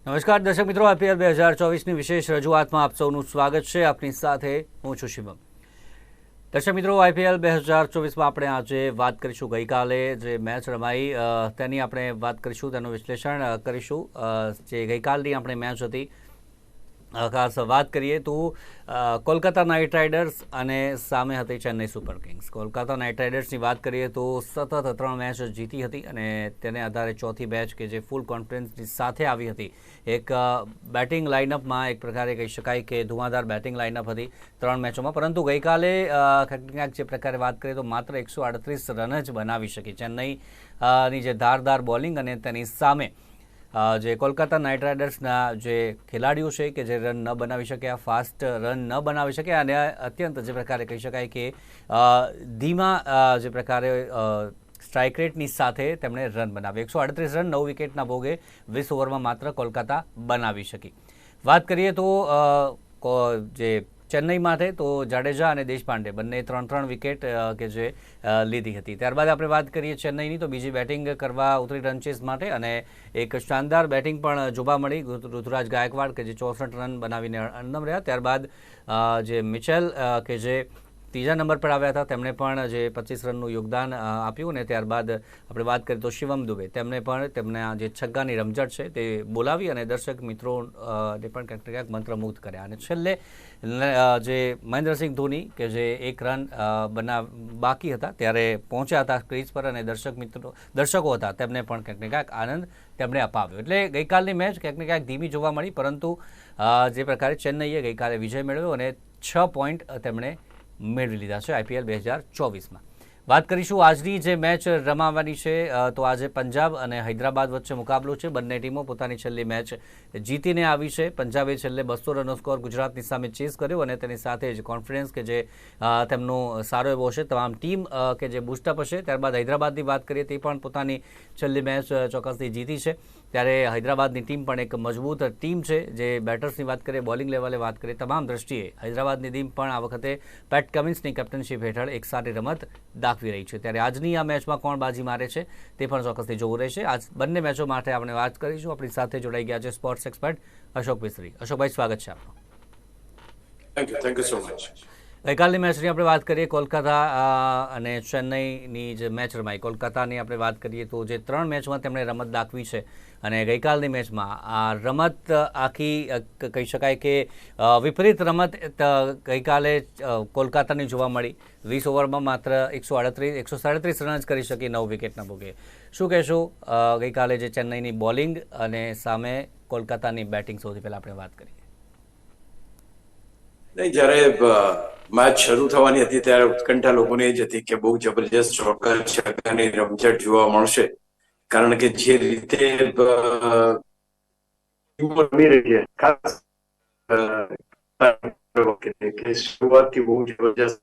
નમસ્કાર દર્શક મિત્રો, IPL 2024ની વિશેષ રજૂઆતમાં આપ સૌનું સ્વાગત છે. આપની સાથે હું છું શિવમ. દર્શક મિત્રો, IPL 2024માં આપણે આજે વાત કરીશું ગઈકાલે જે મેચ રમાઈ તેની આપણે વાત કરીશું, તેનું વિશ્લેષણ કરીશું. જે ગઈકાલની આપણે મેચ હતી, ખાસ વાત કરીએ તો કોલકાતા નાઇટ રાઇડર્સ અને સામે હતી Chennai Super Kings. Kolkata Knight રાઇડર્સની વાત કરીએ તો સતત 3 મેચ જીતી હતી અને તેને આધારે ચોથી મેચ કે જે ફૂલ કોન્ફિડન્સની સાથે આવી હતી. એક બેટિંગ લાઇનઅપમાં એક પ્રકારે કહી શકાય કે ધુઆંધાર બેટિંગ લાઇનઅપ હતી 3 મેચોમાં, પરંતુ ગઈકાલે ક્યાંક જે પ્રકારે વાત કરીએ તો માત્ર 138 રન જ બનાવી શકી ચેન્નઈની જે ધારદાર બોલિંગ અને તેની સામે જે કોલકાતા નાઇટ રાઇડર્સના જે ખેલાડીઓ છે કે જે રન ન બનાવી શક્યા, ફાસ્ટ રન ન બનાવી શક્યા અને અત્યંત જે પ્રકારે કહી શકાય કે ધીમા જે પ્રકારે સ્ટ્રાઇક રેટની સાથે તેમણે રન બનાવી. 138 રન 9 વિકેટના ભોગે 20 ઓવરમાં માત્ર કોલકાતા બનાવી શકી. વાત કરીએ તો જે ચેન્નઈ માટે તો જાડેજા અને દેશપાંડે બંને 3-3 વિકેટ કે જે લીધી હતી. ત્યારબાદ આપણે વાત કરીએ ચેન્નઈની તો બીજી બેટિંગ કરવા ઉતરી રનચેઝ માટે અને એક શાનદાર બેટિંગ પણ જોવા મળી. ઋતુરાજ ગાયકવાડ કે જે 64 રન બનાવીને અણનમ રહ્યા. ત્યારબાદ જે મિચેલ કે જે ત્રીજા નંબર પર આવ્યા હતા, તેમણે પણ જે 25 રનનું યોગદાન આપ્યું અને ત્યારબાદ આપણે વાત કરીએ તો શિવમ દુબે તેમને પણ તેમના જે છગ્ગાની રમઝટ છે તે બોલાવી અને દર્શક મિત્રોને પણ ક્યાંક ક્યાંક મંત્રમુગ્ધ કર્યા. અને છેલ્લે જે મહેન્દ્રસિંહ ધોની કે જે 1 રન બાકી હતા ત્યારે પહોંચ્યા હતા ક્રીઝ પર અને દર્શકો હતા તેમને પણ ક્યાંક ક્યાંક આનંદ તેમણે અપાવ્યો. એટલે ગઈકાલની મેચ ક્યાંક ક્યાંક ધીમી જોવા મળી, પરંતુ જે પ્રકારે ચેન્નઈએ ગઈકાલે વિજય મેળવ્યો અને 6 પોઈન્ટ તેમણે મેળવી લીધા છે IPL 2024માં. વાત કરીશું આજની જે મેચ રમાવાની છે તો આજે પંજાબ અને હૈદરાબાદ વચ્ચે મુકાબલો છે. બંને ટીમો પોતાની છેલ્લી મેચ જીતીને આવી છે. પંજાબે છેલ્લે 200 રનનો સ્કોર ગુજરાતની સામે ચેઝ કર્યો અને તેની સાથે જ કોન્ફિડન્સ કે જે તેમનો સારો એવો છે, તમામ ટીમ કે જે બુસ્ટઅપ હશે. ત્યારબાદ હૈદરાબાદની વાત કરીએ તે પણ પોતાની છેલ્લી મેચ ચોક્કસથી જીતી છે. ત્યારે હૈદરાબાદની ટીમ પણ એક મજબૂત ટીમ છે. જે બેટર્સની વાત કરીએ, બોલિંગ લેવલે વાત કરીએ, તમામ દ્રષ્ટિએ હૈદરાબાદની ટીમ પણ આ વખતે પેટ કમિન્સની કેપ્ટનશીપ હેઠળ એક સારી રમત દાખવી રહી છે. ત્યારે આજની આ મેચમાં કોણ બાજી મારે છે તે પણ ચોક્કસથી જોવું રહેશે. આજ બંને મેચો માટે આપણે વાત કરીશું. આપણી સાથે જોડાઈ ગયા છે સ્પોર્ટ્સ એક્સપર્ટ અશોક મિસ્ત્રી. અશોકભાઈ, સ્વાગત છે આપનું. Thank you so much. ગઈકાલની મેચની આપણે વાત કરીએ, કોલકાતા અને ચેન્નઈની જે મેચ રમાઈ. કોલકાતાની આપણે વાત કરીએ તો જે 3 મેચમાં તેમણે રમત દાખવી છે અને ગઈકાલની મેચમાં આ રમત આખી કહી શકાય કે વિપરીત રમત ગઈકાલે કોલકાતાની જોવા મળી. 20 ઓવરમાં માત્ર 137 રન જ કરી શકી 9 વિકેટના ભોગે. શું કહેશો ગઈકાલે જે ચેન્નઈની બોલિંગ અને સામે કોલકાતાની બેટિંગ? સૌથી પહેલાં આપણે વાત કરીએ. નહીં, જ્યારે મેચ શરૂ થવાની હતી ત્યારે ઉત્કંઠા લોકોને એ જ હતી કે બહુ જબરજસ્ત ચોક્કસ છગ્ગાની રમઝટ જોવા મળશે, કારણ કે જે રીતે રમી રહી છે, ખાસ કે શરૂઆતથી બહુ જબરજસ્ત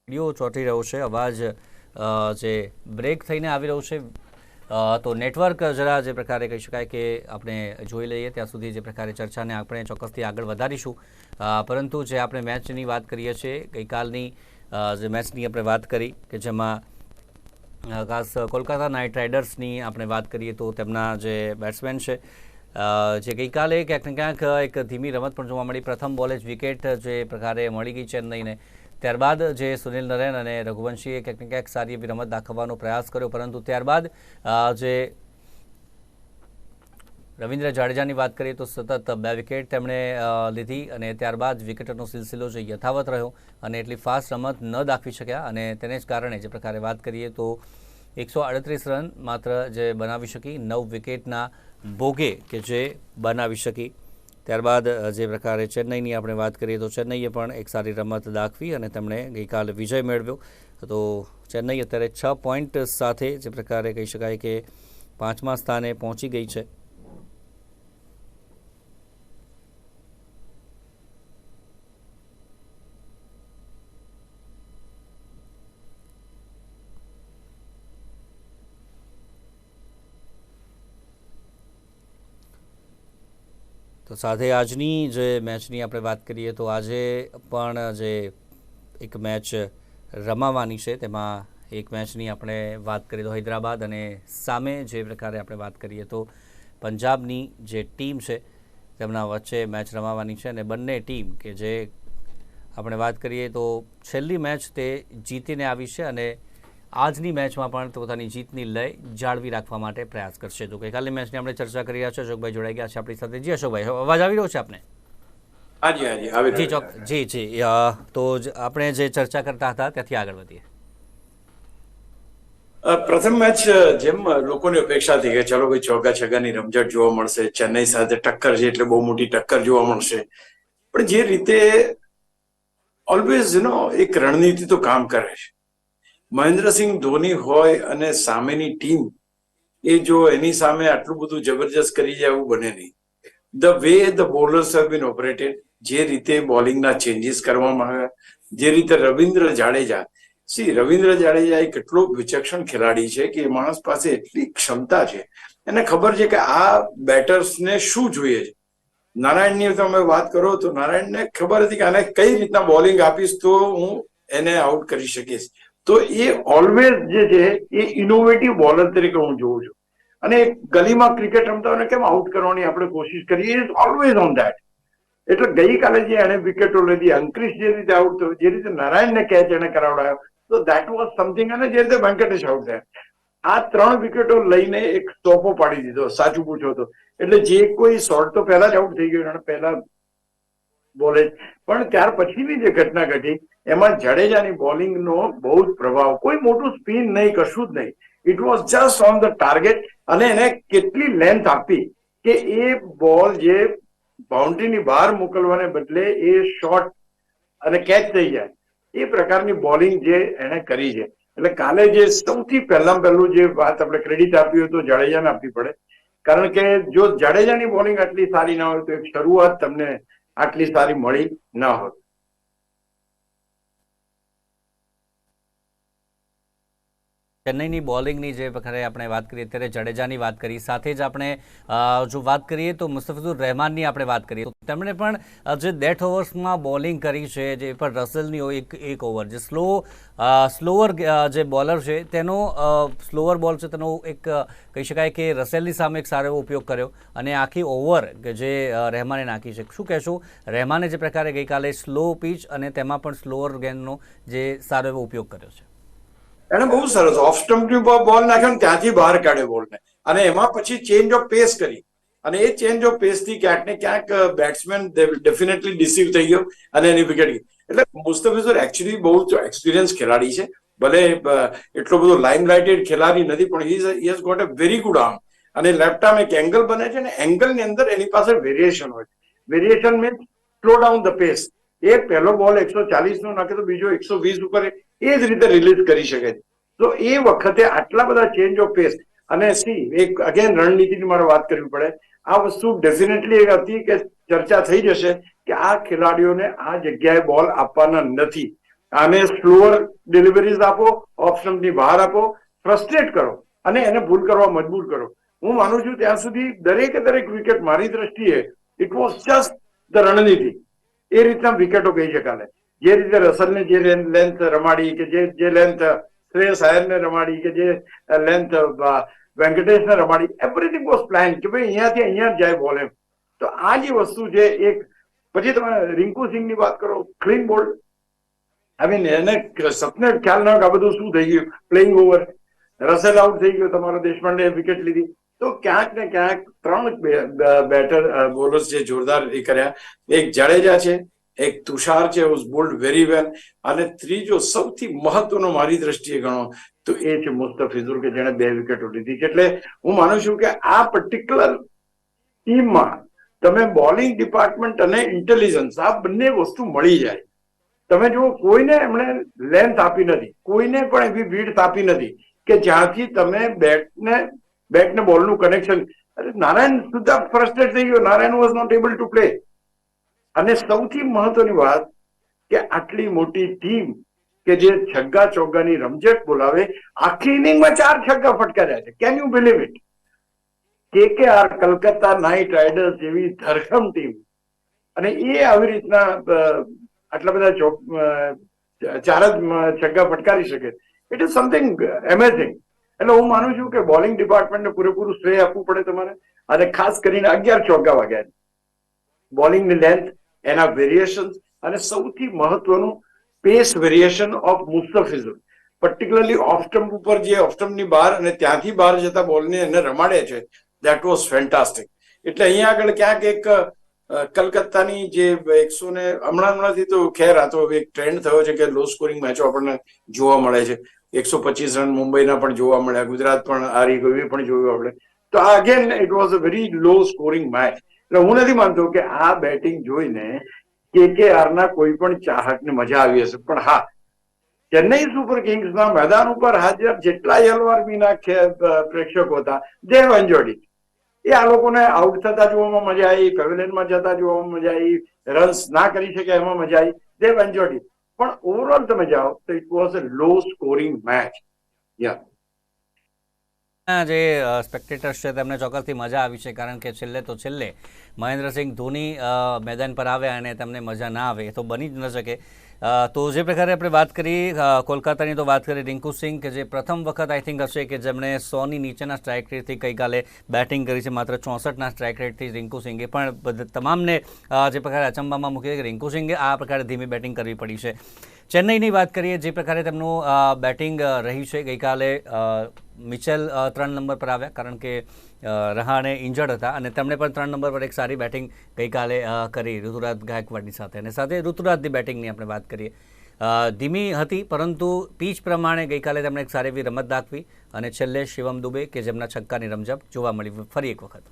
વિડીયો ચોંટી રહ્યો છે, અવાજ જે બ્રેક થઈને આવી રહ્યો છે, તો નેટવર્ક જરા જે પ્રકારે કહી શકાય કે આપણે જોઈ લઈએ. ત્યાં સુધી જે પ્રકારે ચર્ચાને આપણે ચોક્કસથી આગળ વધારીશું. પરંતુ જે આપણે મેચની વાત કરીએ છીએ, ગઈકાલની જે મેચની આપણે વાત કરી કે જેમાં ખાસ કોલકાતા નાઇટ રાઇડર્સની આપણે વાત કરીએ તો તેમના જે બેટ્સમેન છે જે ગઈકાલે ક્યાંક ને ક્યાંક એક ધીમી રમત પણ જોવા મળી. પ્રથમ બોલે જ વિકેટ જે પ્રકારે મળી ગઈ ચેન્નઈને. ત્યારબાદ જે સુનિલ નરેન અને રઘુવંશીએ ક્યાંક ને ક્યાંક સારી એવી રમત દાખવવાનો પ્રયાસ કર્યો, પરંતુ ત્યારબાદ જે રવિન્દ્ર જાડેજાની વાત કરીએ તો સતત 2 વિકેટ તેમણે લીધી અને ત્યારબાદ વિકેટનો સિલસિલો જે યથાવત રહ્યો અને એટલી ફાસ્ટ રમત ન દાખવી શક્યા અને તેને જ કારણે જે પ્રકારે વાત કરીએ તો 138 રન માત્ર જે બનાવી શકી 9 વિકેટના ભોગે કે જે બનાવી શકી. ત્યારબાદ જે પ્રકારે ચેન્નઈની આપણે વાત કરીએ તો ચેન્નઈએ પણ એક સારી રમત દાખવી અને તેમણે ગઈકાલે વિજય મેળવ્યો. તો ચેન્નઈ અત્યારે 6 પોઈન્ટ સાથે જે પ્રકારે કહી શકાય કે 5મા સ્થાને પહોંચી ગઈ છે તો સાથે આજની જે મેચની આપણે વાત કરીએ તો આજે પણ જે એક મેચ રમાવાની છે તેમાં એક મેચની આપણે વાત કરીએ તો હૈદરાબાદ અને સામે જે પ્રકારે આપણે વાત કરીએ તો પંજાબની જે ટીમ છે તેમના વચ્ચે મેચ રમાવાની છે અને બંને ટીમ કે જે આપણે વાત કરીએ તો છેલ્લી મેચ તે જીતીને આવી છે અને આજની મેચમાં પણ પોતાની જીતની લય જાળવી રાખવા માટે પ્રયાસ કરશે. તો ગઈકાલની મેચની આપણે ચર્ચા કરી રહ્યા છે. અશોકભાઈ જોડાઈ ગયા છે આપણી સાથે. જી અશોકભાઈ, અવાજ આવી રહ્યો છે આપને? હાજી હાજી આવી જી રહ્યો ચોક્કસ. જી તો આપણે જે ચર્ચા કરતા હતા ત્યાંથી આગળ વધીએ. પ્રથમ મેચ જેમ લોકોની અપેક્ષા હતી કે ચલો ભાઈ ચોગ્ગા છગ્ગાની રમઝટ જોવા મળશે, ચેન્નઈ સાથે ટક્કર છે એટલે બહુ મોટી ટક્કર જોવા મળશે, પણ જે રીતે ઓલવેઝ એક રણનીતિ તો કામ કરે છે. મહેન્દ્રસિંહ ધોની હોય અને સામેની ટીમ એ જો એની સામે આટલું બધું જબરજસ્ત કરી જાય એવું બને નહીં. The way the bowlers have been operated, જે રીતે બોલિંગના ચેન્જીસ કરવામાં આવ્યા, જે રીતે રવિન્દ્ર જાડેજા રવિન્દ્ર જાડેજા એક એટલો વિચક્ષણ ખેલાડી છે કે એ માણસ પાસે એટલી ક્ષમતા છે, એને ખબર છે કે આ બેટર્સને શું જોઈએ છે. નારાયણની તમે વાત કરો તો નારાયણને ખબર હતી કે આને કઈ રીતના બોલિંગ આપીશ તો હું એને આઉટ કરી શકીશ. તો એ ઓલવેઝ જે છે એ ઇનોવેટિવ બોલર તરીકે હું જોઉં છું. અને ગલીમાં ક્રિકેટ રમતા હોય કેમ આઉટ કરવાની આપણે કોશિશ કરીએ, ઓલવેઝ ઓન ધેટ. એટલે ગઈકાલે જે એને વિકેટો લીધી, અંકરીશ જે રીતે આઉટ થયો, જે રીતે નારાયણને કેચ એને કરાવડાયો, તો દેટ વોઝ સમથિંગ. અને જે રીતે વેંકટેશ આઉટ થયા, આ 3 વિકેટો લઈને એક તોપો પાડી દીધો, સાચું પૂછો તો. એટલે જે કોઈ શોર્ટ તો પહેલા જ આઉટ થઈ ગયો અને પહેલા બોલે, પણ ત્યાર પછીની જે ઘટના ઘટી એમાં જાડેજાની બોલિંગનો બહુ જ પ્રભાવ, કોઈ મોટું સ્પિન નહીં, કશું જ નહીં. It was just on the target. અને એને કેટલી લેન્થ આપી કે એ બોલ જે બાઉન્ડ્રીની બહાર મોકલવાને બદલે એ શોર્ટ અને કેચ થઈ જાય, એ પ્રકારની બોલિંગ જે એને કરી છે. એટલે કાલે જે સૌથી પહેલું જે વાત આપણે ક્રેડિટ આપી હોય તો જાડેજાને આપવી પડે. કારણ કે જો જાડેજાની બોલિંગ આટલી સારી ના હોય તો એક શરૂઆત તમને આટલી સારી મળી ના હોત. ચેન્નઈની બોલિંગની જે પ્રકારે આપણે વાત કરીએ ત્યારે જાડેજાની વાત કરી, સાથે જ આપણે જો વાત કરીએ તો મુસ્તફિઝુર રહેમાનની આપણે વાત કરીએ તો તેમણે પણ જે ડેથ ઓવર્સમાં બોલિંગ કરી છે, જે પણ રસેલની હોય એક ઓવર, જે સ્લોઅર જે બોલર છે તેનો સ્લોઅર બોલ છે તેનો એક કહી શકાય કે રસેલની સામે એક સારો એવો ઉપયોગ કર્યો અને આખી ઓવર કે જે રહેમાને નાખી છે. શું કહેશો, રહેમાને જે પ્રકારે ગઈકાલે સ્લો પીચ અને તેમાં પણ સ્લોઅર ગેમનો જે સારો એવો ઉપયોગ કર્યો છે? એને બહુ સરસ ઓફ સ્ટમ્પની બોલ નાખ્યો ને ત્યાંથી બહાર કાઢ્યો બોલને, અને એમાં પછી ચેન્જ ઓફ પેસ કરી, અને એ ચેન્જ ઓફ પેસ થી ક્યાંક ને ક્યાંક બેટ્સમેન ડેફિનેટલી ડિસીવ થઈ ગયો અને એની વિકેટ ગઈ. એટલે મુસ્તફિઝુર એકચ્યુઅલી બહુ એક્સપિરિયન્સ ખેલાડી છે. ભલે એટલો બધો લાઇમ લાઇટેડ ખેલાડી નથી, પણ he has got a very good arm. અને લેફ્ટ આર્મ એક એંગલ બને છે ને એંગલની અંદર એની પાસે વેરિએશન હોય. Variation means slow down the pace. એ પહેલો બોલ 140 નો નાખે તો બીજો 120 ઉપર એ જ રીતે રિલીઝ કરી શકે છે. તો એ વખતે આટલા બધા ચેન્જ ઓફ પેસ અને એક અગેન રણનીતિની મારે વાત કરવી પડે. આ વસ્તુ ડેફિનેટલી એક હતી કે ચર્ચા થઈ જશે કે આ ખેલાડીઓને આ જગ્યાએ બોલ આપવાના નથી. આને સ્લોઅર ડિલિવરીઝ આપો, ઓફ સ્ટમ્પની બહાર આપો, ફ્રસ્ટ્રેટ કરો અને એને ભૂલ કરવા મજબૂર કરો. હું માનું છું ત્યાં સુધી દરેક વિકેટ મારી દ્રષ્ટિએ ઇટ વોઝ જસ્ટ ધ રણનીતિ. એ રીતના વિકેટો ગઈ છે કાલે. જે રીતે રસલને જે લેન્થ રમાડી, કે જે લેન્થ શ્રેયસ આયરને રમાડી, કે જે લેન્થ વેંકટેશને રમાડી, એવરીથિંગ વોઝ પ્લાન કે ભાઈ અહીંયાથી અહીંયા જાય બોલ એમ. તો આ જે વસ્તુ છે એક. પછી તમે રિંકુ સિંહની વાત કરો, ક્લીન બોલ્ડ. આઈ મીન એને સપને ખ્યાલ ના કે આ બધું શું થઈ ગયું, પ્લેઇંગ ઓવર. રસેલ આઉટ થઈ ગયો, તમારો દેશપાંડે વિકેટ લીધી. તો ક્યાંક ને ક્યાંક 3 બેટર બોલર્સ જે જોરદાર એ કર્યા. એક જાડેજા છે, એક તુષાર છે, વોઝ બોલ્ડ વેરી વેલ, અને ત્રીજો સૌથી મહત્વનો મારી દ્રષ્ટિએ ગણો તો એ છે મુસ્તફિઝુર કે જેણે 2 વિકેટો લીધી. એટલે હું માનું છું કે આ પર્ટિક્યુલર ટીમમાં તમે બોલિંગ ડિપાર્ટમેન્ટ અને ઇન્ટેલિજન્સ આ બંને વસ્તુ મળી જાય. તમે જુઓ, કોઈને એમણે લેન્થ આપી નથી, કોઈને પણ એવી વિડ્થ આપી નથી કે જ્યાંથી તમે બેટને બોલનું કનેક્શન. નારાયણ સુધા ફ્રસ્ટ્રેટ થઈ ગયો. Narayan was not able to play. અને સૌથી મહત્વની વાત કે આટલી મોટી ટીમ કે જે છગ્ગા ચોગ્ગાની રમઝટ બોલાવે, આખી ઇનિંગમાં 4 છગ્ગા ફટકાર્યા છે. Can you believe it? KKR Calcutta night riders જેવી ધરખમ ટીમ, અને એ આવી રીતના આટલા બધા ચાર જ છગ્ગા ફટકારી શકે, ઇટ ઇઝ સમથિંગ એમેઝિંગ. એટલે હું માનું છું કે બોલિંગ ડિપાર્ટમેન્ટને પૂરેપૂરું શ્રેય આપવું પડે તમારે, અને ખાસ કરીને 11 ચોગ્ગા વાગ્યા, બોલિંગની લેન્થ, એના વેરિએશન, અને સૌથી મહત્વનું pace variation of Mustafizur, particularly off stump ઉપર, જે ઓફ સ્ટમ્પની બહાર અને ત્યાંથી બહાર જતા બોલને એને રમાડે છે, દેટ વોઝ ફેન્ટાસ્ટિક. એટલે અહીંયા આગળ ક્યાંક એક કલકત્તાની જે 100 ને હમણાંથી તો ખેર આ તો એક ટ્રેન્ડ થયો છે કે લો સ્કોરિંગ મેચો આપણને જોવા મળે છે. 125 રન મુંબઈના પણ જોવા મળ્યા, ગુજરાત પણ હારી ગયું એ પણ જોયું આપણે. તો આ again it was a very law scoring match. એટલે હું નથી માનતો કે આ બેટિંગ જોઈને KKR ના કોઈ પણ ચાહકને મજા આવી હશે, પણ હા, ચેન્નઈ સુપર કિંગ્સના મેદાન ઉપર હાજર જેટલા યલો આર્મીના પ્રેક્ષકો હતા, દે હેવ એન્જોયડ ઇટ. એ આ લોકોને આઉટ થતા જોવામાં મજા આવી, પેવેલિયનમાં જતા જોવામાં મજા આવી, રન્સ ના કરી શકે એમાં મજા આવી, દે હેવ એન્જોયડ ઇટ. પણ ઓવરઓલ તમે જાઓ તો it was a low scoring match. યા જે સ્પેક્ટેટર્સ છે તેમને ચોક્કસથી મજા આવી છે, કારણ કે છેલ્લે મહેન્દ્રસિંહ ધોની મેદાન પર આવ્યા અને તેમને મજા ના આવે એ તો બની જ ન શકે. તો જે પ્રકારે આપણે વાત કરી કોલકાતાની, તો વાત કરી રિંકુ સિંહ, કે જે પ્રથમ વખત આઈ થિંક હશે કે જેમણે 100ની નીચેના સ્ટ્રાઇક રેટથી ગઈકાલે બેટિંગ કરી છે. માત્ર 64ના સ્ટ્રાઇક રેટથી રિંકુ સિંઘે પણ તમામને જે પ્રકારે અચંબામાં મૂકી કે રિંકુ સિંઘે આ પ્રકારે ધીમી બેટિંગ કરવી પડી છે. ચેન્નઈની વાત કરીએ, જે પ્રકારે તેમનું બેટિંગ રહ્યું છે ગઈકાલે, મિચેલ 3 નંબર પર આવ્યા, કારણ કે રહાણે ઇન્જર્ડ હતા, અને તેમણે પણ 3 નંબર પર એક સારી બેટિંગ ગઈકાલે કરી ઋતુરાજ ગાયકવાડની સાથે. અને સાથે ઋતુરાજની બેટિંગની આપણે વાત કરીએ, ધીમી હતી, પરંતુ પીચ પ્રમાણે ગઈકાલે તેમણે એક સારી એવી રમત દાખવી, અને છેલ્લે શિવમ દુબે કે જેમના છક્કાની રમઝટ જોવા મળી ફરી એક વખત.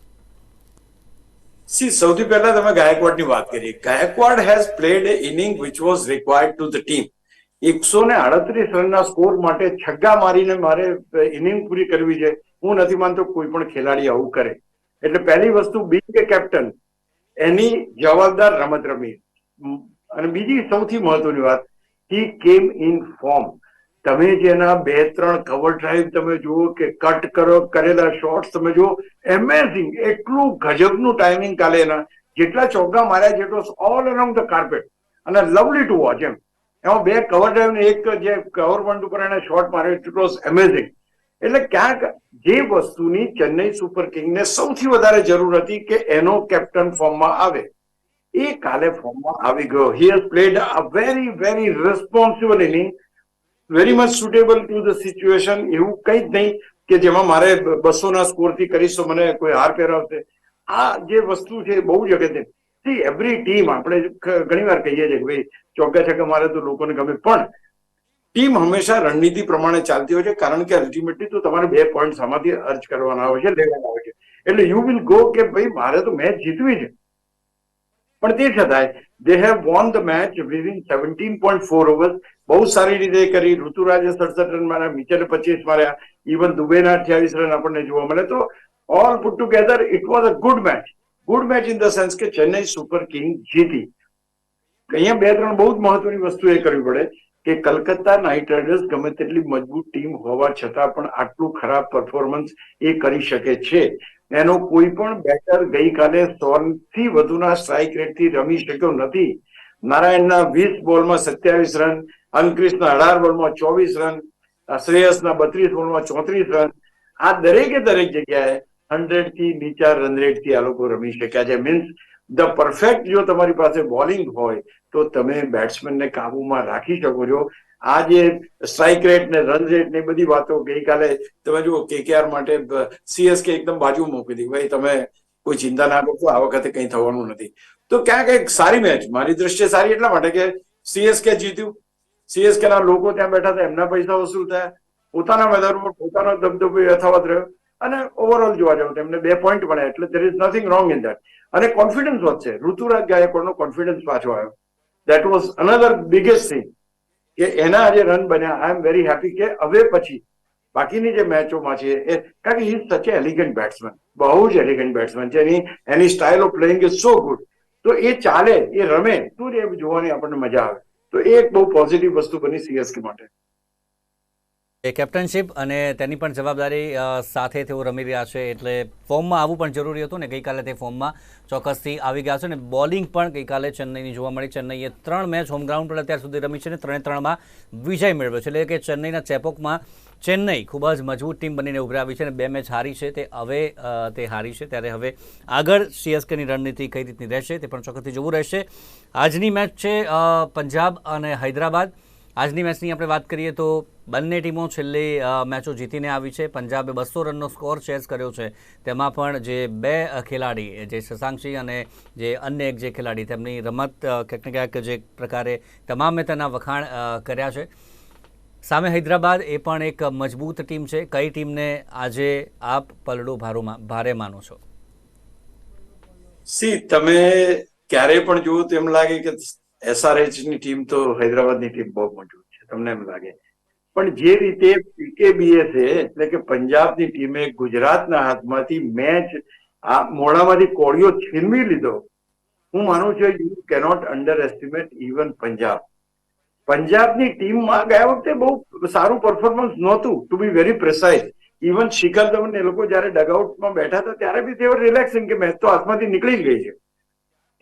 સૌથી પહેલા તમે ગાયકવાડની વાત કરી. Gaikwad has played a inning which was required to the team. 138 રનના સ્કોર માટે છગ્ગા મારીને મારે ઇનિંગ પૂરી કરવી છે. હું નથી માનતો કોઈ પણ ખેલાડી આવું કરે. એટલે પહેલી વસ્તુ, બીંગ એ કેપ્ટન, એની જવાબદાર રમત રમી. અને બીજી સૌથી મહત્વની વાત, હી કેમ ઇન ફોર્મ. તમે જેના 2-3 કવર ડ્રાઈવ તમે જુઓ, કે કટ કરેલા શોટ્સ તમે જુઓ, એમેઝિંગ, એટલું ગજબનું ટાઈમિંગ કાલે એના, જેટલા ચોગ્ગા માર્યા જેટલો ઓલ અરાઉન્ડ ધ કાર્પેટ, અને લવલી ટુ વોચ. એમાં 2 કવર ડ્રાઈવ ને એક જે કવર પોઈન્ટ ઉપર એને શોટ માર્યો, ઇટ વોઝ એમેઝિંગ. એટલે ક્યાંક જે વસ્તુની ચેન્નઈ સુપર કિંગને સૌથી વધારે જરૂર હતી કે એનો કેપ્ટન ફોર્મમાં આવે, એ કાલે ફોર્મમાં આવી ગયો. He has played a very very responsible inning, very much suitable to the situation. એવું કંઈ જ નહીં કે જેમાં મારે 200ના સ્કોરથી કરીશ તો મને કોઈ હાર પહેરાવશે. આ જે વસ્તુ છે બહુ જ અગત્યની. સી, એવરી ટીમ, આપણે ઘણી વાર કહીએ છીએ કે ભાઈ ચોગ્ગા છગ્ગા મારે તો લોકોને ગમે, પણ ટીમ હંમેશા રણનીતિ પ્રમાણે ચાલતી હોય છે, કારણ કે અલ્ટિમેટલી તો તમારે 2 પોઈન્ટ આમાંથી અર્જ કરવાના હોય છે, લેવાના હોય છે. એટલે યુ વિલ ગો કે ભાઈ મારે તો મેચ જીતવી છે. પણ તે છતાંય they have won the match within 17.4 overs. બહુ સારી રીતે કરી. ઋતુરાજે 67 રન માર્યા, મિચેલે 25 માર્યા, ઇવન દુબેના 28 રન આપણને જોવા મળે. તો all put together it was a good match. Good match in the sense કે ચેન્નઈ સુપર કિંગ જીતી. અહીંયા 2-3 બહુ જ મહત્વની વસ્તુ એ કરવી પડે કે કલકત્તા નાઇટ રાઇડર્સ ગમે તેટલી મજબૂત ટીમ હોવા છતાં પણ આટલું ખરાબ પરફોર્મન્સ એ કરી શકે છે. એનો કોઈ પણ બેટર ગઈકાલે 100થી વધુના સ્ટ્રાઇક રેટથી રમી શક્યો નથી. નારાયણના 20 બોલમાં 27 રન, અંકિશના 18 બોલમાં 24 રન, શ્રેયસના 32 બોલમાં 34 રન. આ દરેક જગ્યાએ 100 થી નીચા રન રેટથી આ લોકો રમી શક્યા છે. મીન્સ ધ પરફેક્ટ, જો તમારી પાસે બોલિંગ હોય તો તમે બેટ્સમેનને કાબુમાં રાખી શકો છો. આ જે સ્ટ્રાઇક રેટ ને રન રેટ ને બધી વાતો ગઈકાલે તમે જુઓ, KKR માટે CSK એકદમ બાજુ મૂકી દીધી, ભાઈ તમે કોઈ ચિંતા ના કરશો, આ વખતે કંઈ થવાનું નથી. તો ક્યાંક એક સારી મેચ, મારી દ્રષ્ટિએ સારી એટલા માટે કે CSK જીત્યું, CSK ના લોકો ત્યાં બેઠા હતા, એમના પૈસા વસૂલ થયા, પોતાના મેદાન પર પોતાનો દબદબો યથાવત રહ્યો, અને ઓવરઓલ જોવા જાવ તેમને 2 પોઈન્ટ મળ્યા. એટલે there is nothing wrong in that. અને કોન્ફિડન્સ વધશે. ઋતુરાજ ગાયકવાડનો કોન્ફિડન્સ પાછો આવ્યો. That was another biggest thing કે એના જે રન બન્યા. આઈ એમ વેરી હેપી કે હવે પછી બાકીની જે મેચોમાં છે એ, કારણ કે હી ઇઝ સચ એ એલિગન્ટ બેટ્સમેન, બહુ જ એલિગન્ટ બેટ્સમેન છે. એની style of playing is so good. તો એ ચાલે, એ રમે તો એ જોવાની આપણને મજા આવે. તો એ એક બહુ પોઝિટિવ વસ્તુ બની CSK માટે. એ કેપ્ટનશીપ અને તેની પણ જવાબદારી સાથે તેઓ રમી રહ્યા છે, એટલે ફોર્મમાં આવવું પણ જરૂરી હતું ને ગઈકાલે તે ફોર્મમાં ચોક્કસથી આવી ગયા છે. અને બોલિંગ પણ ગઈકાલે ચેન્નઈની જોવા મળી. ચેન્નઈએ 3 મેચ હોમ ગ્રાઉન્ડ પર અત્યાર સુધી રમી છે અને 3-3માં વિજય મેળવ્યો છે. એટલે કે ચેન્નઈના ચેપોકમાં ચેન્નઈ ખૂબ જ મજબૂત ટીમ બનીને ઉભરી આવી છે અને 2 મેચ હારી છે. તે હારી છે, ત્યારે હવે આગળ સીએસકેની રણનીતિ કઈ રીતની રહેશે તે પણ ચોક્કસથી જોવું રહેશે. આજની મેચ છે પંજાબ અને હૈદરાબાદ. આજની મેચની આપણે વાત કરીએ તો બંને ટીમો છેલ્લી મેચો જીતીને આવી છે. પંજાબે 200 રનનો સ્કોર ચેસ કર્યો છે. તેમાં પણ જે 2 ખેલાડી, જે શશાંકસિંહ અને જે અન્ય એક જે ખેલાડી, તેમની રમત ક્યાંક ને ક્યાંક જે પ્રકારે તમામે તેના વખાણ કર્યા છે. સામે હૈદરાબાદ એ પણ એક મજબૂત ટીમ છે. કઈ ટીમને આજે આપ પલડો ભારે માનો છો? તમે ક્યારેય પણ જુઓ તો એમ લાગે કે SRH ની ટીમ તો હૈદરાબાદની ટીમ બહુ મજબૂત છે, તમને એમ લાગે. પણ જે રીતે PKBA છે, એટલે કે પંજાબની ટીમે ગુજરાતના હાથમાંથી મેચ મોઢામાંથી કોળિયો છીનવી લીધો. હું માનું છું you cannot underestimate even Punjab. પંજાબની ટીમમાં ગયા વખતે બહુ સારું પરફોર્મન્સ નહોતું, to be very precise. Even Shikhar Dhawan એ લોકો જયારે ડગઆઉટમાં બેઠા હતા ત્યારે બી તેઓ રિલેક્સિંગ કે મેચ તો હાથમાંથી નીકળી જ ગઈ છે.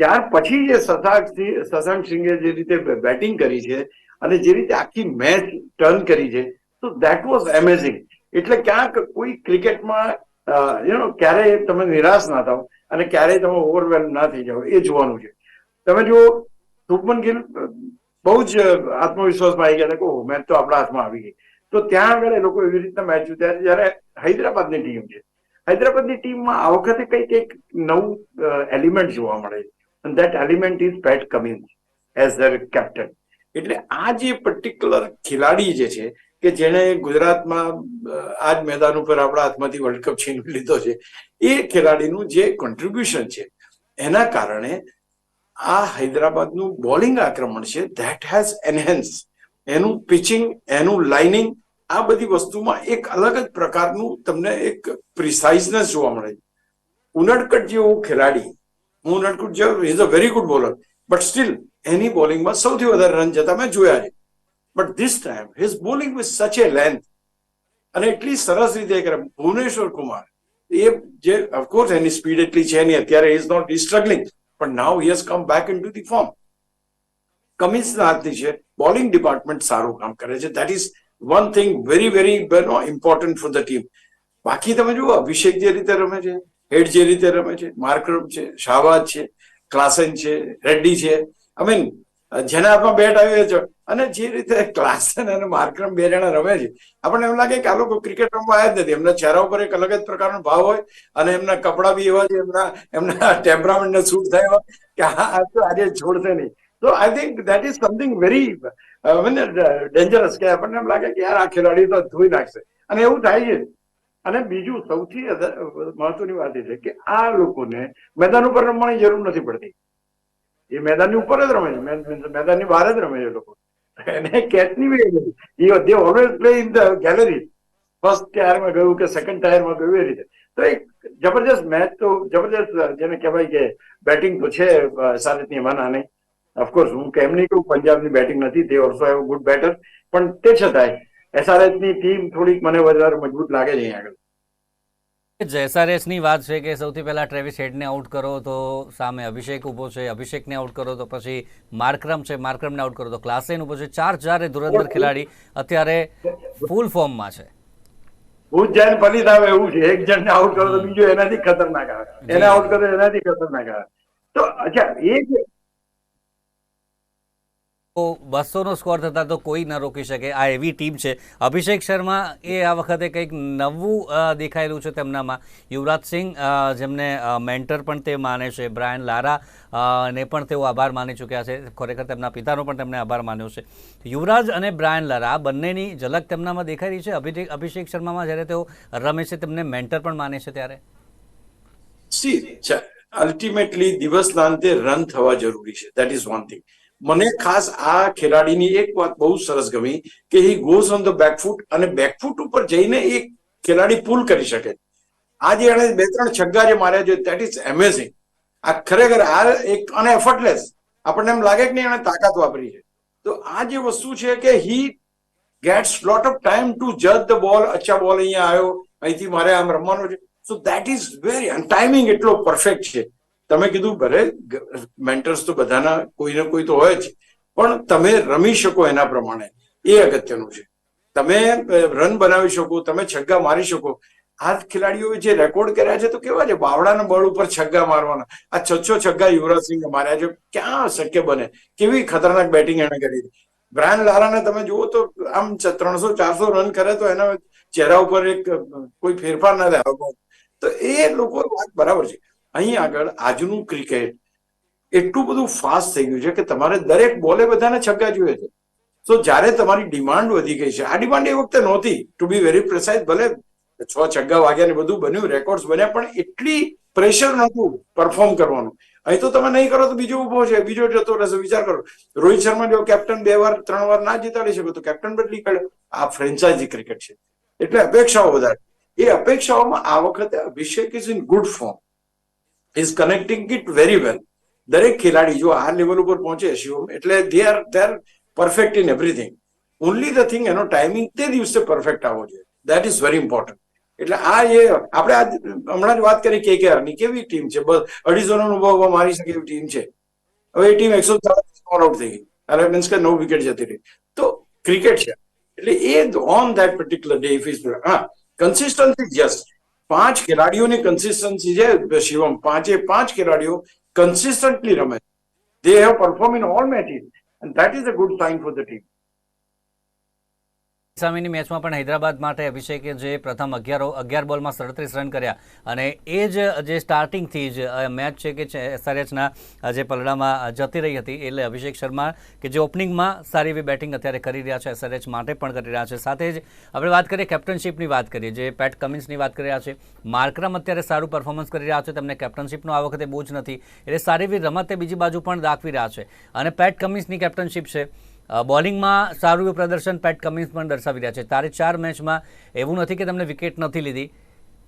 ત્યાર પછી જે શશાંક સિંહે જે રીતે બેટિંગ કરી છે અને જે રીતે આખી મેચ ટર્ન કરી છે, તો દેટ વોઝ એમેઝિંગ. એટલે ક્યાંક કોઈ ક્રિકેટમાં ક્યારેય તમે નિરાશ ના થાવ અને ક્યારેય તમે ઓવરવેલ્મ ના થઈ જાવ, એ જોવાનું છે. તમે જુઓ, શુભમન ગિલ બહુ જ આત્મવિશ્વાસમાં આવી ગયા હતા કે મેચ તો આપણા હાથમાં આવી ગઈ. તો ત્યાં આગળ એ લોકો એવી રીતના મેચ જીત્યા. જયારે હૈદરાબાદની ટીમ છે, હૈદરાબાદની ટીમમાં આ વખતે કંઈક નવું એલિમેન્ટ જોવા મળે છે. And that element is Pat Cummins as their captain. એટલે આ જે પર્ટિક્યુલર ખેલાડી જે છે કે જેણે ગુજરાતમાં આ જ મેદાન ઉપર આપણા હાથમાંથી વર્લ્ડ કપ છીનવી લીધો છે, એ ખેલાડીનું જે કોન્ટ્રીબ્યુશન છે એના કારણે આ હૈદરાબાદનું બોલિંગ આક્રમણ છે ધેટ હેઝ એનહેન્સ. એનું પિચિંગ, એનું લાઇનિંગ, આ બધી વસ્તુમાં એક અલગ જ પ્રકારનું તમને એક પ્રિસાઇઝનેસ જોવા મળે છે. ઉનડકટ જેવો ખેલાડી, ઉનડકટ જેવો is a very good bowler, but still એની બોલિંગમાં સૌથી વધારે રન જતા મેં જોયા છે. But this time his bowling with such a length અને એટલી સરસ રીતે કરે. ભુવનેશ્વર કુમાર એ જે ઓફકોર્સ એની સ્પીડ એટલી છે નહીં અત્યારે, ઇઝ નોટ સ્ટ્રગલિંગ, પણ now he has come back in to the form. કમિન્સના હાથની છે, બોલિંગ ડિપાર્ટમેન્ટ સારું કામ કરે છે. That is one thing very very important for the team. બાકી તમે જુઓ, અભિષેક જે રીતે રમે છે, હેડ જે રીતે રમે છે, માર્કરમ છે, શાહબાજ છે, ક્લાસન છે, રેડ્ડી છે, આઈ મીન જેના હાથમાં બેટ આવ્યો છે, અને જે રીતે ક્લાસન અને માર્કરમ 2 જણા રમે છે, આપણને એમ લાગે કે આ લોકો ક્રિકેટ રમવા આવ્યા જ નથી. એમના ચહેરા ઉપર એક અલગ જ પ્રકારનો ભાવ હોય અને એમના કપડા બી એવા છે, એમના ટેમ્પરામેન્ટને સૂટ થાય હોય કે આ તો આજે છોડશે નહીં. તો I think that is something very dangerous, કે આપણને એમ લાગે કે યાર આ ખેલાડી તો ધોઈ નાખશે, અને એવું થાય છે. અને બીજું સૌથી મહત્વની વાત એ છે કે આ લોકોને મેદાન ઉપર રમવાની જરૂર નથી પડતી. એ મેદાનની ઉપર જ રમે છે, મેદાનની બહાર જ રમે છે લોકો. એને કેચની બી નથી. They always play in the gallery. First ટાયરમાં ગયું કે સેકન્ડ ટાયરમાં ગયું, એ રીતે. તો એક જબરજસ્ત મેચ, તો જબરજસ્ત જેને કહેવાય કે બેટિંગ તો છે સારી એમાં નહીં. ઓફકોર્સ હું કેમ નહીં કહું પંજાબની બેટિંગ નથી, તે ઓલ્સો હેવ ગુડ બેટર, પણ તે છતાંય SRH ની ટીમ થોડીક મને વધારે મજબૂત લાગે છે અહીંયા આગળ. SRH ની વાત છે કે સૌથી પહેલા ટ્રેવિસ હેડને આઉટ કરો તો સામે અભિષેક ઉભો છે, અભિષેકને આઉટ કરો તો પછી માર્કરમ છે, માર્કરમને આઉટ કરો તો ક્લાસેન ઉભો છે. 4 ધુરંધર ખેલાડી અત્યારે ફૂલ ફોર્મમાં છે. ભૂત જાય ફલિત આવે એવું છે. એક જણને આઉટ કરો તો બીજો એનાથી ખતરનાક આવે, એને આઉટ કરો એનાથી ખતરનાક આવે. તો અચ્છા, એ 200નો સ્કોર થતા તો કોઈ ન રોકી શકે. આ એવી ટીમ છે. અભિષેક શર્મા એ આ વખતે કંઈક નવું દેખાયેલું છે તેમનામાં. યુવરાજ સિંહ, જેમને મેન્ટર પણ તે માને છે, બ્રાયન લારા ને પણ તેઓ આભાર માની ચૂક્યા છે. ખરેખર તેમના પિતાનો પણ તેમને આભાર માન્યો છે. યુવરાજ અને બ્રાયન લારા આ બંનેની ઝલક તેમનામાં દેખાઈ રહી છે. અભિષેક શર્મામાં જ્યારે તેઓ રમે છે તેમને મેન્ટર પણ માને છે ત્યારે અલ્ટિમેટલી દિવસના અંતે રન થવા જરૂરી છે. That is one thing. મને ખાસ આ ખેલાડીની એક વાત બહુ સરસ ગમી કે he goes on the back foot, અને બેકફૂટ ઉપર જઈને એક ખેલાડી પુલ કરી શકે. આજે એને 2-3 છગ્ગા જે માર્યા છે, દેટ ઇઝ એમેઝિંગ. આ ખરેખર આ એક અને એફર્ટલેસ, આપણને એમ લાગે કે નહીં એને તાકાત વાપરી છે. તો આ જે વસ્તુ છે કે હી gets lot of time to judge the ball. અચ્છા બોલ અહીંયા આવ્યો, અહીંથી મારે આમ રમવાનો છે. સો દેટ ઇઝ વેરી, અને ટાઈમિંગ એટલો પરફેક્ટ છે. તમે કીધું ભલે મેન્ટર્સ તો બધાના કોઈ ને કોઈ તો હોય જ, પણ તમે રમી શકો એના પ્રમાણે એ અગત્યનું છે. તમે રન બનાવી શકો, તમે છગ્ગા મારી શકો. આ ખેલાડીઓએ જે રેકોર્ડ કર્યા છે તો કેવા છે, બાવડાના બળ ઉપર છગ્ગા મારવાના. આ 6 છગ્ગા યુવરાજસિંહે માર્યા છે, ક્યાં શક્ય બને? કેવી ખતરનાક બેટિંગ એને કરી. બ્રાયન લારાને તમે જુઓ તો આમ 300-400 રન કરે તો એના ચહેરા ઉપર એક કોઈ ફેરફાર ના થાય. તો એ લોકો વાત બરાબર છે. અહીં આગળ આજનું ક્રિકેટ એટલું બધું ફાસ્ટ થઈ ગયું છે કે તમારે દરેક બોલે બધાને છગ્ગા જોઈએ છે. તો જ્યારે તમારી ડિમાન્ડ વધી ગઈ છે, આ ડિમાન્ડ એ વખતે નહોતી, ટુ બી વેરી પ્રિસાઇઝ. ભલે 6 છગ્ગા વાગ્યા ને બધું બન્યું, રેકોર્ડ બન્યા, પણ એટલી પ્રેશર નહોતું પરફોર્મ કરવાનું. અહીં તો તમે નહીં કરો તો બીજો ઉભો છે, બીજો જતો રહેશે. વિચાર કરો, રોહિત શર્મા જો કેપ્ટન 2 વાર 3 વાર ના જીતાડી શકો તો કેપ્ટન બદલી કાઢે. આ ફ્રેન્ચાઇઝી ક્રિકેટ છે એટલે અપેક્ષાઓ વધારે. એ અપેક્ષાઓમાં આ વખતે Abhishek is in good form, is connecting it very well. દરેક ખેલાડી જો આ લેવલ ઉપર પહોંચે શિવમ, એટલે they are perfect in everything. Only the thing એનો ટાઈમિંગ તે દિવસે પરફેક્ટ આવવો જોઈએ. That is very important. એટલે આ એ આપણે આજ હમણાં જ વાત કરી KKR ની, કેવી ટીમ છે, બસ 250 રન ઉભા મારી શકે એવી ટીમ છે. હવે એ ટીમ 140 ઓલ આઉટ થઈ ગઈ, એટલે મીન્સ કે 9 વિકેટ જતી રહી. તો ક્રિકેટ છે એટલે એ on that particular day if is consistency. Just 5 ખેલાડીઓની કન્સિસ્ટન્સી છે શિવમ. 5 ખેલાડીઓ કન્સિસ્ટન્ટલી રમે. They have performed in all matches, and that is a good sign for the team. સામેની મેચમાં પણ હૈદરાબાદ માટે અભિષેકે જે પ્રથમ 11 બોલમાં 37 રન કર્યા, અને એ જ જે સ્ટાર્ટિંગથી જ મેચ છે કે SRHના જે પલડામાં જતી રહી હતી, એટલે અભિષેક શર્મા કે જે ઓપનિંગમાં સારી એવી બેટિંગ અત્યારે કરી રહ્યા છે, SRH માટે પણ કરી રહ્યા છે. સાથે જ આપણે વાત કરીએ કેપ્ટનશીપની, વાત કરીએ જે પેટ કમિન્સની વાત કરી રહ્યા છે. માર્કરમ અત્યારે સારું પરફોર્મન્સ કરી રહ્યા છે, તેમને કેપ્ટનશીપનો આ વખતે બોજ નથી, એટલે સારી એવી રમત બીજી બાજુ પણ દાખવી રહ્યા છે. અને પેટ કમિન્સની કેપ્ટનશીપ છે, બોલિંગમાં સારું એવું પ્રદર્શન પેટ કમિન્સ પણ દર્શાવી રહ્યા છે. તારે 4 મેચમાં એવું નથી કે તેમણે વિકેટ નથી લીધી,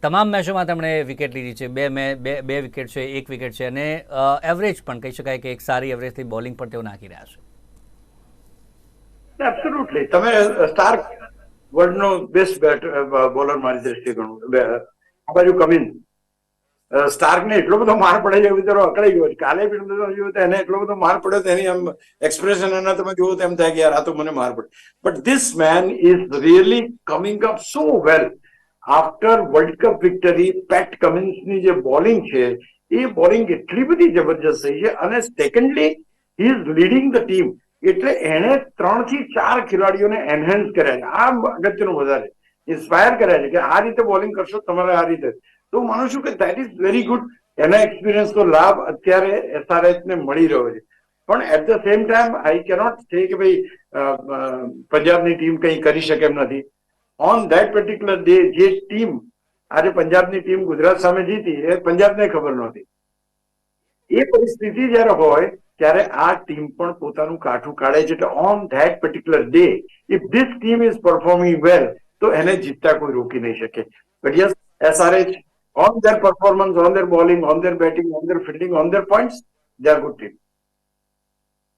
તમામ મેચોમાં તેમણે વિકેટ લીધી છે. 2 વિકેટ છે, 1 વિકેટ છે, અને એવરેજ પણ કહી શકાય કે એક સારી એવરેજથી બોલિંગ પણ તેઓ નાખી રહ્યા છે. એબ્સોલ્યુટલી. તમે સ્ટાર્ક વર્લ્ડનો બેસ્ટ બોલર મારી દ્રષ્ટિએ ગણું. આ બાજુ કમિન્સ, સ્ટાર્કને એટલો બધો માર પડે છે, બિચારો અકળાઈ ગયો. કાલે પણ એને એટલો બધો માર પડ્યો, તેની આમ એક્સપ્રેશન એના તમે જુઓ તો એમ થાય કે યાર આ તો મને માર પડે. But this man is really coming up so well after world cup victory. Pat કમિન્સની જે બોલિંગ છે એ બોલિંગ એટલી બધી જબરજસ્ત થઈ છે. અને secondly he is leading the team, એટલે એણે 3 થી 4 ખેલાડીઓને એનહેન્સ કર્યા છે. આ અગત્યનું વધારે ઇન્સ્પાયર કર્યા છે કે આ રીતે બોલિંગ કરશો તમારે આ રીતે. તો હું માનું છું કે દેટ ઇઝ વેરી ગુડ. એના એક્સપિરિયન્સનો લાભ અત્યારે SRH ને મળી રહ્યો છે. પણ at the same time I cannot say કે ભાઈ પંજાબની ટીમ કંઈ કરી શકે એમ નથી. ઓન ધેટ પર્ટિક્યુલર ડે જે ટીમ આજે પંજાબની ટીમ ગુજરાત સામે જીતી, એ પંજાબને ખબર નહોતી. એ પરિસ્થિતિ જયારે હોય ત્યારે આ ટીમ પણ પોતાનું કાઠું કાઢે છે. એટલે on that particular day if this team is performing well, તો એને જીતતા કોઈ રોકી નહીં શકે. But yes, SRH on their performance, on their bowling, on their batting, on their fielding, on their points, they are good team.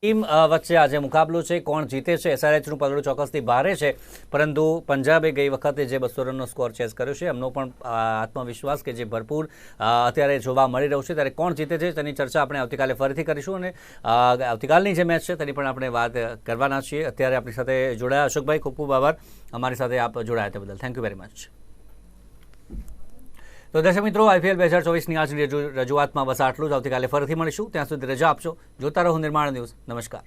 Team વચ્ચે આજે મુકાબલો છે, કોણ જીતે છે? SRHનું પગલું ચોક્કસથી ભારે છે, પરંતુ પંજાબે ગઈ વખતે જે 200 રનનો સ્કોર ચેસ કર્યો છે, એમનો પણ આત્મવિશ્વાસ કે જે ભરપૂર અત્યારે જોવા મળી રહ્યું છે. ત્યારે કોણ જીતે છે તેની ચર્ચા આપણે આવતીકાલે ફરીથી કરીશું, અને આવતીકાલની જે મેચ છે તેની પણ આપણે વાત કરવાના છીએ. અત્યારે આપણી સાથે જોડાયા અશોકભાઈ, ખૂબ ખૂબ આભાર અમારી સાથે આપ જોડાયા તે બદલ. Thank you very much. તો દર્શક મિત્રો, IPL 2024ની આજની રજૂઆતમાં બસ આટલું જ. આવતીકાલે ફરીથી મળીશું, ત્યાં સુધી રજા આપશો. જોતા રહો નિર્માણ ન્યૂઝ. નમસ્કાર.